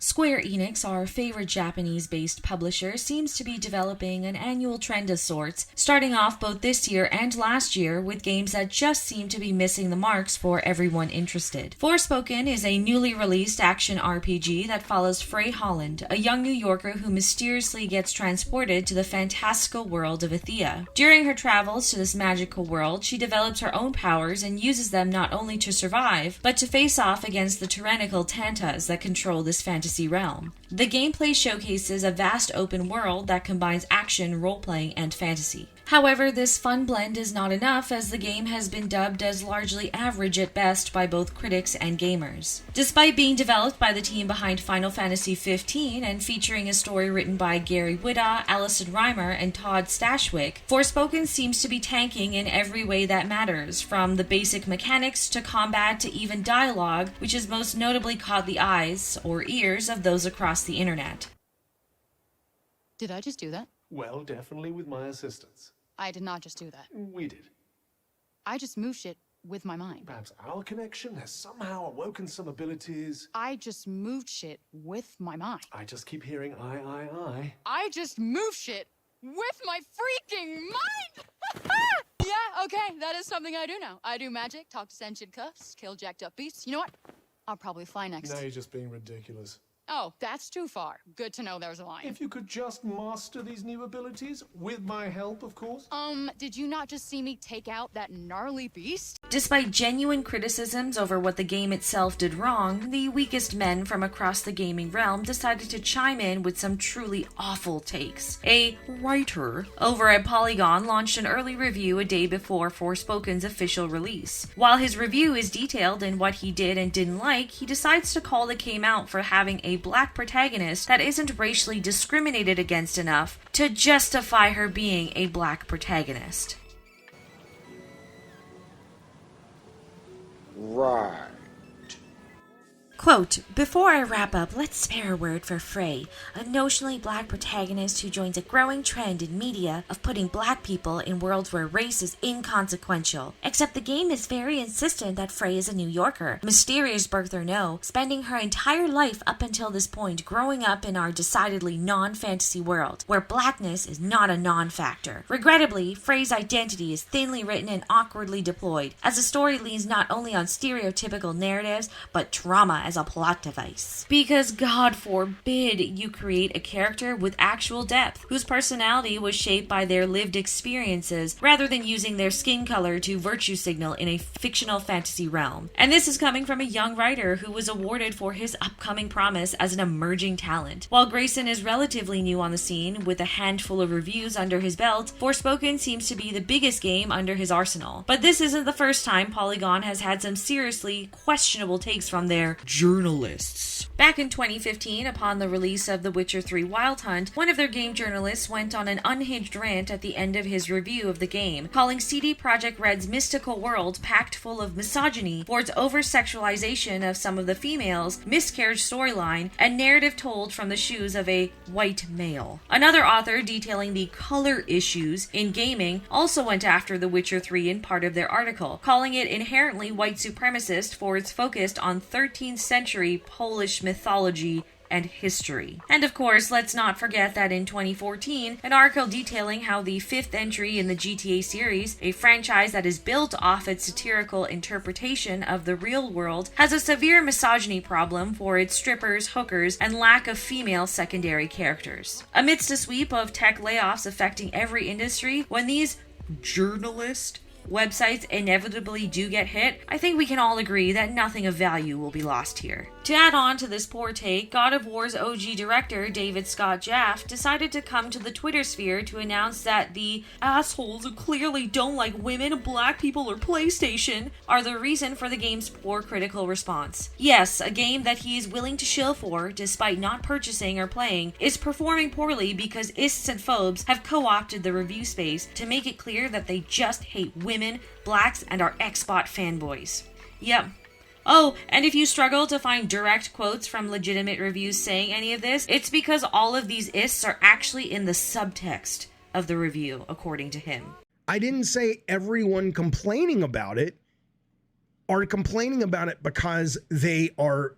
Square Enix, our favorite Japanese-based publisher, seems to be developing an annual trend of sorts, starting off both this year and last year with games that just seem to be missing the marks for everyone interested. Forspoken is a newly released action RPG that follows Frey Holland, a young New Yorker who mysteriously gets transported to the fantastical world of Athea. During her travels to this magical world, she develops her own powers and uses them not only to survive, but to face off against the tyrannical Tantas that control this fantasy realm. The gameplay showcases a vast open world that combines action, role-playing, and fantasy. However, this fun blend is not enough, as the game has been dubbed as largely average at best by both critics and gamers. Despite being developed by the team behind Final Fantasy XV and featuring a story written by Gary Whitta, Alison Reimer, and Todd Stashwick, Forspoken seems to be tanking in every way that matters, from the basic mechanics to combat to even dialogue, which has most notably caught the eyes, or ears, of those across the internet. Did I just do that? Well, definitely with my assistance. I did not just do that. We did. I just moved shit with my mind. Perhaps our connection has somehow awoken some abilities. I just moved shit with my mind. I just keep hearing I. I just moved shit with my freaking mind! Yeah, okay, that is something I do now. I do magic, talk to sentient cuffs, kill jacked up beasts. You know what? I'll probably fly next. Now you're just being ridiculous. Oh, that's too far. Good to know there's a line. If you could just master these new abilities, with my help, of course. Did you not just see me take out that gnarly beast? Despite genuine criticisms over what the game itself did wrong, the weakest men from across the gaming realm decided to chime in with some truly awful takes. A writer over at Polygon launched an early review a day before Forspoken's official release. While his review is detailed in what he did and didn't like, he decides to call the game out for having a black protagonist that isn't racially discriminated against enough to justify her being a black protagonist. Right. Quote, "Before I wrap up, let's spare a word for Frey, a notionally black protagonist who joins a growing trend in media of putting black people in worlds where race is inconsequential. Except the game is very insistent that Frey is a New Yorker, mysterious birth or no, spending her entire life up until this point growing up in our decidedly non-fantasy world, where blackness is not a non-factor. Regrettably, Frey's identity is thinly written and awkwardly deployed, as the story leans not only on stereotypical narratives, but trauma as a plot device. Because God forbid you create a character with actual depth, whose personality was shaped by their lived experiences, rather than using their skin color to virtue signal in a fictional fantasy realm. And this is coming from a young writer who was awarded for his upcoming promise as an emerging talent. While Grayson is relatively new on the scene, with a handful of reviews under his belt, Forspoken seems to be the biggest game under his arsenal. But this isn't the first time Polygon has had some seriously questionable takes from their journalists. Back in 2015, upon the release of The Witcher 3 Wild Hunt, one of their game journalists went on an unhinged rant at the end of his review of the game, calling CD Projekt Red's mystical world packed full of misogyny for its over-sexualization of some of the females, miscarriage storyline, and narrative told from the shoes of a white male. Another author detailing the color issues in gaming also went after The Witcher 3 in part of their article, calling it inherently white supremacist for its focus on 13th century Polish mythology and history. And of course, let's not forget that in 2014, an article detailing how the fifth entry in the GTA series, a franchise that is built off its satirical interpretation of the real world, has a severe misogyny problem for its strippers, hookers, and lack of female secondary characters. Amidst a sweep of tech layoffs affecting every industry, when these journalists websites inevitably do get hit, I think we can all agree that nothing of value will be lost here. To add on to this poor take, God of War's OG director David Scott Jaffe decided to come to the Twitter sphere to announce that the assholes who clearly don't like women, black people, or PlayStation are the reason for the game's poor critical response. Yes, a game that he is willing to shill for, despite not purchasing or playing, is performing poorly because ists and phobes have co-opted the review space to make it clear that they just hate women, blacks, and are Xbot fanboys. Yep. Oh, and if you struggle to find direct quotes from legitimate reviews saying any of this, it's because all of these ists are actually in the subtext of the review, according to him. I didn't say everyone complaining about it are complaining about it because they are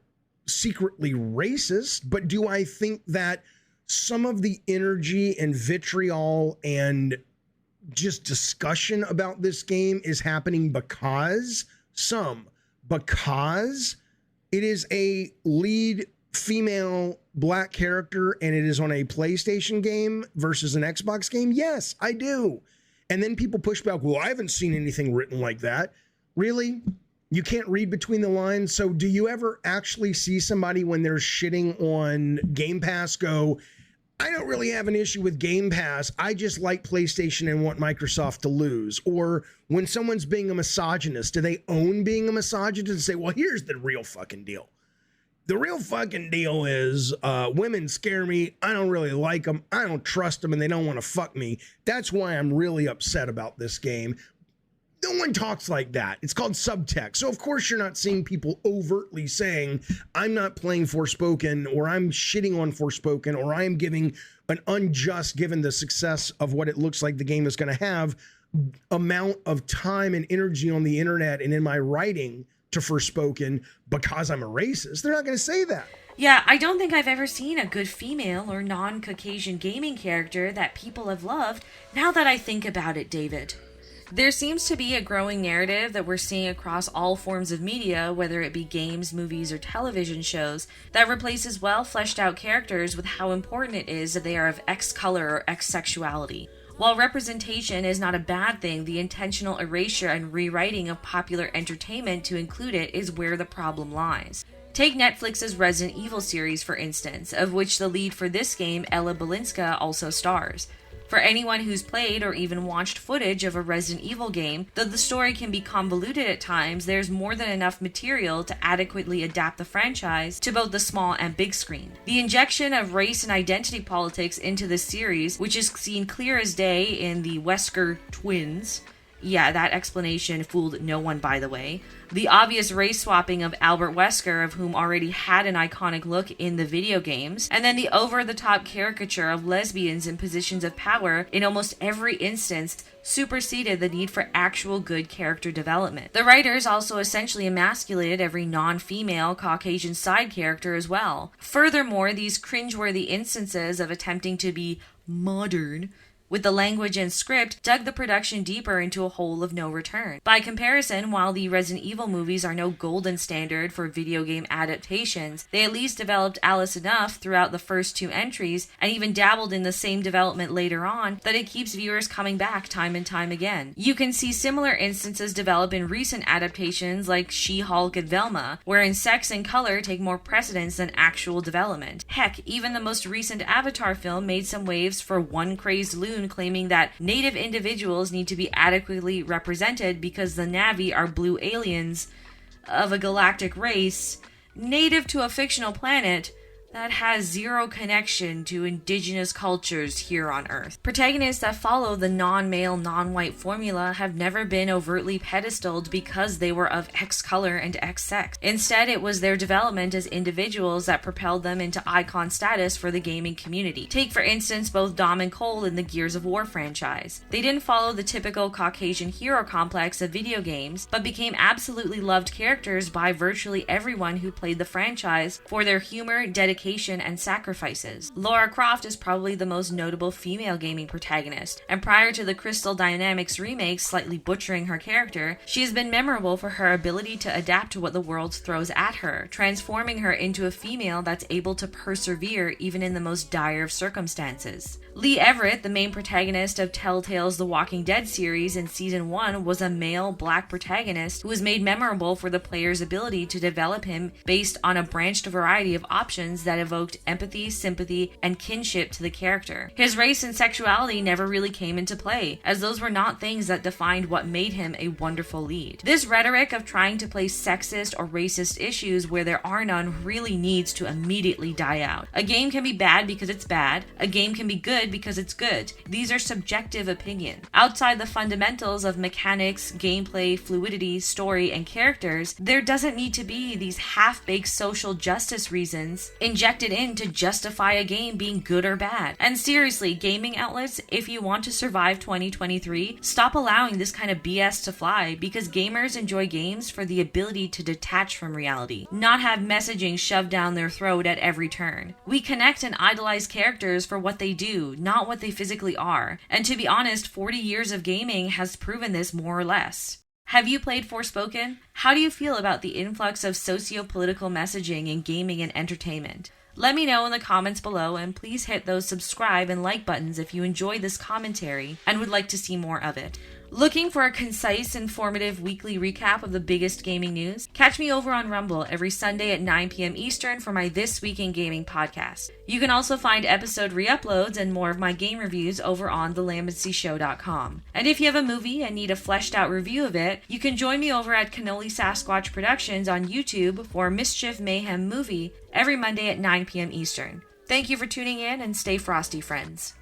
secretly racist, but do I think that some of the energy and vitriol and just discussion about this game is happening because it is a lead female black character and it is on a PlayStation game versus an Xbox game? Yes, I do. And then people push back, well, I haven't seen anything written like that. Really? You can't read between the lines? So do you ever actually see somebody when they're shitting on Game Pass go, I don't really have an issue with Game Pass, I just like PlayStation and want Microsoft to lose? Or when someone's being a misogynist, do they own being a misogynist and say, well, here's the real fucking deal. The real fucking deal is women scare me. I don't really like them. I don't trust them and they don't want to fuck me. That's why I'm really upset about this game. No one talks like that. It's called subtext. So of course you're not seeing people overtly saying, I'm not playing Forspoken, or I'm shitting on Forspoken, or I am giving an unjust, given the success of what it looks like the game is going to have, amount of time and energy on the internet and in my writing to Forspoken because I'm a racist. They're not going to say that. Yeah, I don't think I've ever seen a good female or non-Caucasian gaming character that people have loved, now that I think about it, David. There seems to be a growing narrative that we're seeing across all forms of media, whether it be games, movies, or television shows, that replaces well fleshed out characters with how important it is that they are of X color or X sexuality. While representation is not a bad thing, the intentional erasure and rewriting of popular entertainment to include it is where the problem lies. Take Netflix's Resident Evil series, for instance, of which the lead for this game, Ella Balinska, also stars. For anyone who's played or even watched footage of a Resident Evil game, though the story can be convoluted at times, there's more than enough material to adequately adapt the franchise to both the small and big screen. The injection of race and identity politics into this series, which is seen clear as day in the Wesker twins, yeah, that explanation fooled no one, by the way. The obvious race swapping of Albert Wesker, of whom already had an iconic look in the video games, and then the over-the-top caricature of lesbians in positions of power in almost every instance superseded the need for actual good character development. The writers also essentially emasculated every non-female Caucasian side character as well. Furthermore, these cringeworthy instances of attempting to be modern with the language and script dug the production deeper into a hole of no return. By comparison, while the Resident Evil movies are no golden standard for video game adaptations, they at least developed Alice enough throughout the first two entries, and even dabbled in the same development later on, that it keeps viewers coming back time and time again. You can see similar instances develop in recent adaptations like She-Hulk and Velma, wherein sex and color take more precedence than actual development. Heck, even the most recent Avatar film made some waves for one crazed loon claiming that native individuals need to be adequately represented because the Na'vi are blue aliens of a galactic race native to a fictional planet that has zero connection to indigenous cultures here on Earth. Protagonists that follow the non-male, non-white formula have never been overtly pedestaled because they were of X color and X sex. Instead, it was their development as individuals that propelled them into icon status for the gaming community. Take, for instance, both Dom and Cole in the Gears of War franchise. They didn't follow the typical Caucasian hero complex of video games, but became absolutely loved characters by virtually everyone who played the franchise for their humor, dedication, and sacrifices. Lara Croft is probably the most notable female gaming protagonist, and prior to the Crystal Dynamics remake slightly butchering her character, she has been memorable for her ability to adapt to what the world throws at her, transforming her into a female that's able to persevere even in the most dire of circumstances. Lee Everett, the main protagonist of Telltale's The Walking Dead series in Season 1, was a male black protagonist who was made memorable for the player's ability to develop him based on a branched variety of options that evoked empathy, sympathy, and kinship to the character. His race and sexuality never really came into play, as those were not things that defined what made him a wonderful lead. This rhetoric of trying to place sexist or racist issues where there are none really needs to immediately die out. A game can be bad because it's bad. A game can be good because it's good. These are subjective opinions. Outside the fundamentals of mechanics, gameplay, fluidity, story, and characters, there doesn't need to be these half-baked social justice reasons injected injected in to justify a game being good or bad. And seriously, gaming outlets, if you want to survive 2023, stop allowing this kind of BS to fly, because gamers enjoy games for the ability to detach from reality, not have messaging shoved down their throat at every turn. We connect and idolize characters for what they do, not what they physically are. And to be honest, 40 years of gaming has proven this more or less. Have you played Forspoken? How do you feel about the influx of socio-political messaging in gaming and entertainment? Let me know in the comments below, and please hit those subscribe and like buttons if you enjoy this commentary and would like to see more of it. Looking for a concise, informative weekly recap of the biggest gaming news? Catch me over on Rumble every Sunday at 9 p.m. Eastern for my This Week in Gaming podcast. You can also find episode re-uploads and more of my game reviews over on thelambencyshow.com. And if you have a movie and need a fleshed out review of it, you can join me over at Cannoli Sasquatch Productions on YouTube for Mischief Mayhem Movie every Monday at 9 p.m. Eastern. Thank you for tuning in, and stay frosty, friends.